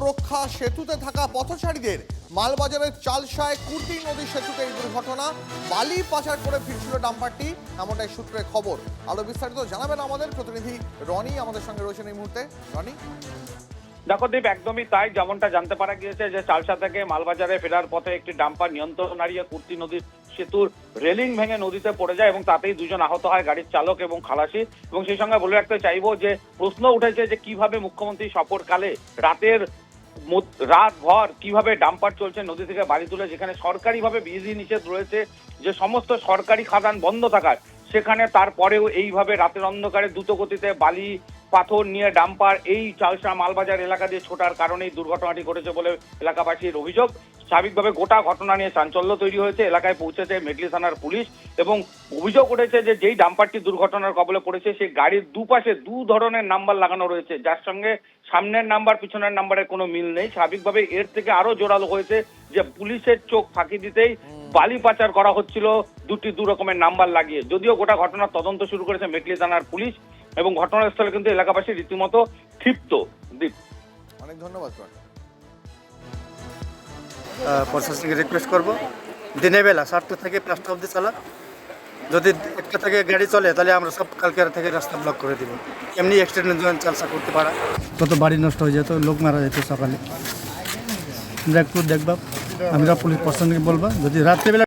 রক্ষা সেতুতে থাকা পথচারীদের। মালবাজারের চালসায় কুর্তি নদী সেতুতে এই দুর্ঘটনা। বালি পাচার করে ফিরছিল ডাম্পারটি, এমনটাই সূত্রে খবর। আরো বিস্তারিত জানাবেন আমাদের প্রতিনিধি রনি, আমাদের সঙ্গে রয়েছেন এই মুহূর্তে। রনি, দেখো দীপ, একদমই তাই। যেমনটা জানতে পারা গিয়েছে যে চালসা থেকে মালবাজারে ফেরার পথে একটি ডাম্পার নিয়ন্ত্রণ হারিয়ে কুর্তি নদীর সেতুর রেলিং ভেঙে নদীতে পড়ে যায় এবং তাতেই দুজন আহত হয়, গাড়ির চালক এবং খালাসি। এবং সেই সঙ্গে বলে রাখতে চাইবো যে প্রশ্ন উঠেছে যে কিভাবে মুখ্যমন্ত্রী সফরকালে রাতভর কিভাবে ডাম্পার চলছে নদী থেকে বাড়ি তুলে, যেখানে সরকারিভাবে বিধি নিষেধ রয়েছে যে সমস্ত সরকারি খাদান বন্ধ থাকার, সেখানে তারপরেও এইভাবে রাতের অন্ধকারে দ্রুত গতিতে বালি পাথর নিয়ে ডাম্পার এই চালসা মালবাজার এলাকা দিয়ে ছোটার কারণেই দুর্ঘটনাটি ঘটেছে বলে এলাকাবাসীর অভিযোগ। স্বাভাবিকভাবে গোটা ঘটনা নিয়ে চাঞ্চল্য তৈরি হয়েছে। এলাকায় পৌঁছেছে মেঘলি থানার পুলিশ এবং অভিযোগ উঠেছে যে যেই ডাম্পারটি দুর্ঘটনার কবলে পড়েছে সেই গাড়ির দুপাশে দু ধরনের নাম্বার লাগানো রয়েছে, যার সঙ্গে সামনের নাম্বার পিছনের নাম্বারের কোনো মিল নেই। স্বাভাবিকভাবে এর থেকে আরো জোরালো হয়েছে যে পুলিশের চোখ ফাঁকি দিতেই বালি পাচার করা হচ্ছিল দু রকমের নাম্বার লাগিয়ে। যদিও গোটা ঘটনার তদন্ত শুরু করেছে মেঘলি থানার পুলিশ এবং ঘটনাস্থলে কিন্তু এলাকাবাসী রীতিমতো ক্ষিপ্ত। দীপ, অনেক ধন্যবাদ। প্রশাসনকে রিকোয়েস্ট করবো দিনের বেলা 7টা থেকে 5টা অবধি চালা। যদি 1টা থেকে গাড়ি চলে তাহলে আমরা সব কালকে থেকে রাস্তা ব্লক করে দিব। এমনি অ্যাক্সিডেন্ট চালসা করতে পারা, কত বাড়ি নষ্ট হয়ে যেত, লোক মারা যেত সকালে। আমরা একটু দেখবা, আমরা পুলিশ প্রশাসনকে বলবা যদি রাত্রিবেলা